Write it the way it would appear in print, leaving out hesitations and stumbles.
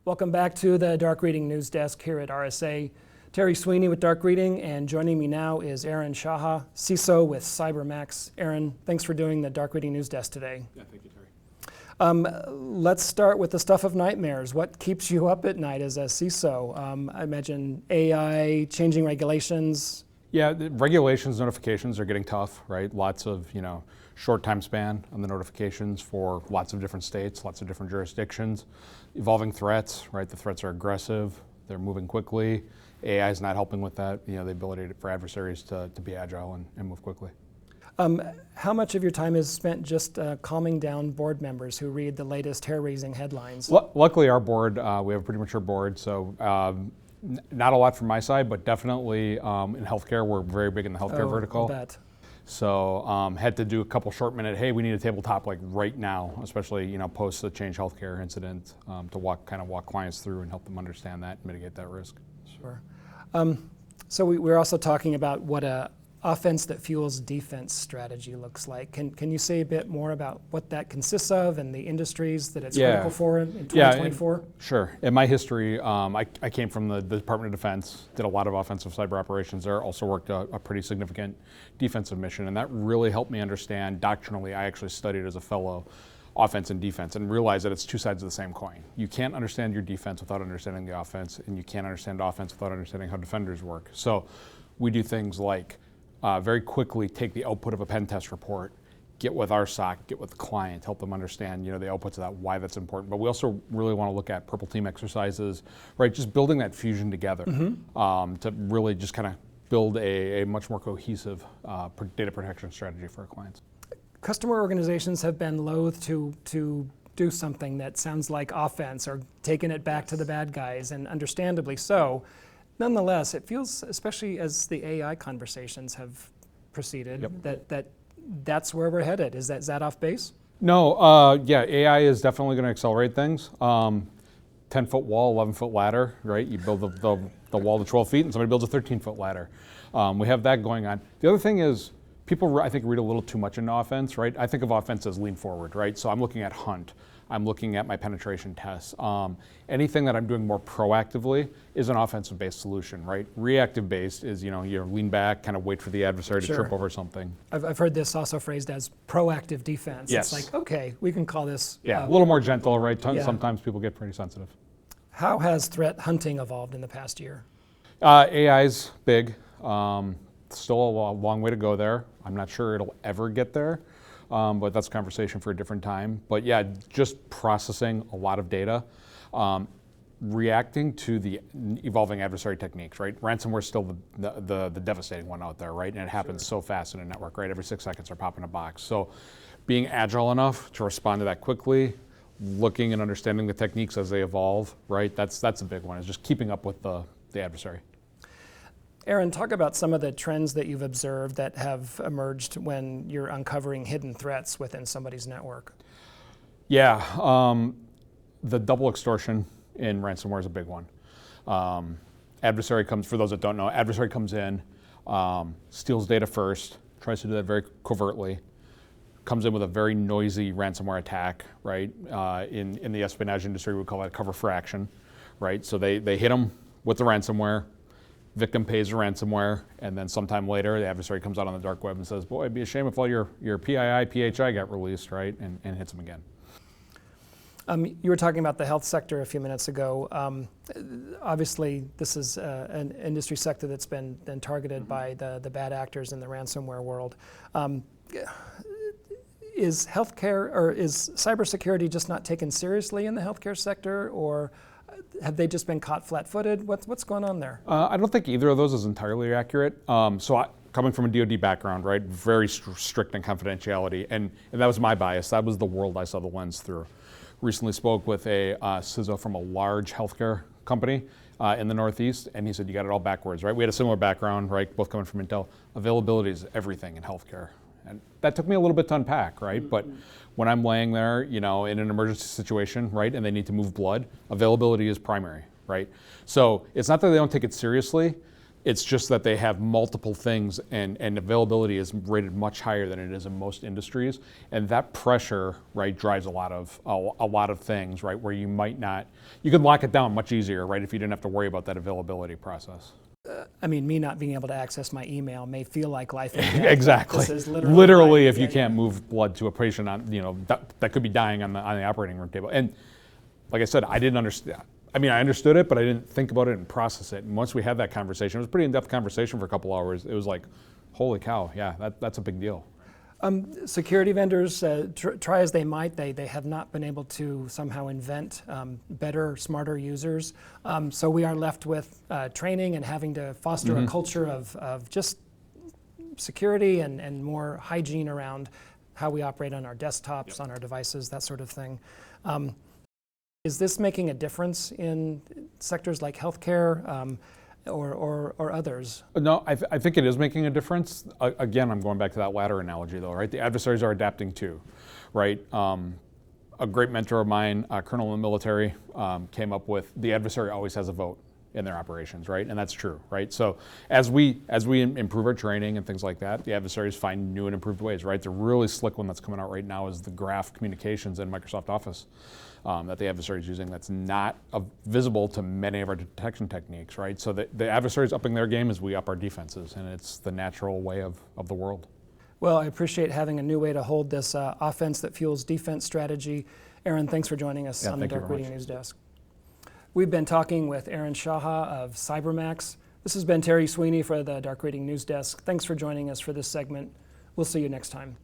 Welcome back to the Dark Reading News Desk here at RSA. Terry Sweeney with Dark Reading, and joining me now is Aaron Shaha, CISO with CyberMaxx. Aaron, thanks for doing the Dark Reading News Desk today. Yeah, thank you, Terry. Let's start with the stuff of nightmares. What keeps you up at night as a CISO? I imagine AI, changing regulations. Yeah, the regulations, notifications are getting tough, right? Lots of, short time span on the notifications for lots of different states, lots of different jurisdictions. Evolving threats, right? The threats are aggressive, they're moving quickly. AI is not helping with that, the ability for adversaries to be agile and move quickly. How much of your time is spent just calming down board members who read the latest hair-raising headlines? Luckily, our board, we have a pretty mature board, so not a lot from my side, but definitely in healthcare, we're very big in the healthcare vertical. I bet. So had to do a couple short minute, hey, we need a tabletop like right now, especially post the Change Healthcare incident, to walk clients through and help them understand that and mitigate that risk. Sure. So we're also talking about what a offense that fuels defense strategy looks like. Can you say a bit more about what that consists of and the industries that it's critical for in 2024? Sure. In my history, I came from the Department of Defense, did a lot of offensive cyber operations there, also worked a pretty significant defensive mission, and that really helped me understand doctrinally. I actually studied as a fellow offense and defense and realized that it's two sides of the same coin. You can't understand your defense without understanding the offense, and you can't understand offense without understanding how defenders work. So we do things like very quickly take the output of a pen test report, get with RSAC, get with the client, help them understand the outputs of that, why that's important. But we also really want to look at purple team exercises, right? Just building that fusion together to really just kind of build a much more cohesive data protection strategy for our clients. Customer organizations have been loath to do something that sounds like offense or taking it back to the bad guys, and understandably so. Nonetheless, it feels, especially as the AI conversations have proceeded, that's where we're headed. Is that off base? No, yeah, AI is definitely going to accelerate things. 10-foot wall, 11-foot ladder, right? You build the wall to 12 feet and somebody builds a 13-foot ladder. We have that going on. The other thing is, people, I think, read a little too much into offense, right? I think of offense as lean forward, right? So I'm looking at hunt. I'm looking at my penetration tests. Anything that I'm doing more proactively is an offensive-based solution, right? Reactive-based is, you lean back, kind of wait for the adversary to trip over something. I've heard this also phrased as proactive defense. Yes. It's like, okay, we can call this. Yeah, a little more gentle, right? Sometimes people get pretty sensitive. How has threat hunting evolved in the past year? AI's big. Still a long way to go there. I'm not sure it'll ever get there. But that's a conversation for a different time. But yeah, just processing a lot of data, reacting to the evolving adversary techniques, right? Ransomware is still the devastating one out there, right? And it happens so fast in a network, right? Every 6 seconds they're popping a box. So being agile enough to respond to that quickly, looking and understanding the techniques as they evolve, right? That's a big one, is just keeping up with the adversary. Aaron, talk about some of the trends that you've observed that have emerged when you're uncovering hidden threats within somebody's network. Yeah, the double extortion in ransomware is a big one. Adversary comes, for those that don't know, adversary comes in, steals data first, tries to do that very covertly, comes in with a very noisy ransomware attack, right? In the espionage industry, we call that cover for action, right? So they hit them with the ransomware, victim pays the ransomware, and then sometime later, the adversary comes out on the dark web and says, boy, it'd be a shame if all your PII, PHI got released, right? And hits them again. You were talking about the health sector a few minutes ago. Obviously, this is an industry sector that's been targeted by the bad actors in the ransomware world. Is healthcare, or is cybersecurity just not taken seriously in the healthcare sector, or have they just been caught flat-footed? What's going on there? I don't think either of those is entirely accurate. Coming from a DoD background, right, very strict on confidentiality, and that was my bias. That was the world I saw the lens through. Recently spoke with a CISO from a large healthcare company in the Northeast, and he said, you got it all backwards, right? We had a similar background, right, both coming from Intel. Availability is everything in healthcare. And that took me a little bit to unpack, right? But when I'm laying there, in an emergency situation, right, and they need to move blood, availability is primary, right? So it's not that they don't take it seriously. It's just that they have multiple things, and availability is rated much higher than it is in most industries, and that pressure, right, drives a lot of things, right, where you might not, you can lock it down much easier, right, if you didn't have to worry about that availability process. I mean, me not being able to access my email may feel like life and death. Exactly. This is literally, if you yeah, can't move blood to a patient on, you know, that could be dying on the operating room table. And like I said, I didn't understand. I mean, I understood it, but I didn't think about it and process it. And once we had that conversation, it was a pretty in-depth conversation for a couple hours. It was like, holy cow, yeah, that's a big deal. Security vendors, try as they might, they have not been able to somehow invent better, smarter users. So we are left with training and having to foster a culture of just security and more hygiene around how we operate on our desktops, on our devices, that sort of thing. Is this making a difference in sectors like healthcare or others? No, I think it is making a difference. Again, I'm going back to that ladder analogy though, right? The adversaries are adapting too, right? A great mentor of mine, a colonel in the military, came up with the adversary always has a vote in their operations, right? And that's true, right? So as we improve our training and things like that, the adversaries find new and improved ways, right? The really slick one that's coming out right now is the graph communications in Microsoft Office that the adversary is using that's not visible to many of our detection techniques, right? So the adversary is upping their game as we up our defenses, and it's the natural way of the world. Well, I appreciate having a new way to hold this offense that fuels defense strategy. Aaron, thanks for joining us on the Dark Reading News Desk. We've been talking with Aaron Shaha of CyberMaxx. This has been Terry Sweeney for the Dark Reading News Desk. Thanks for joining us for this segment. We'll see you next time.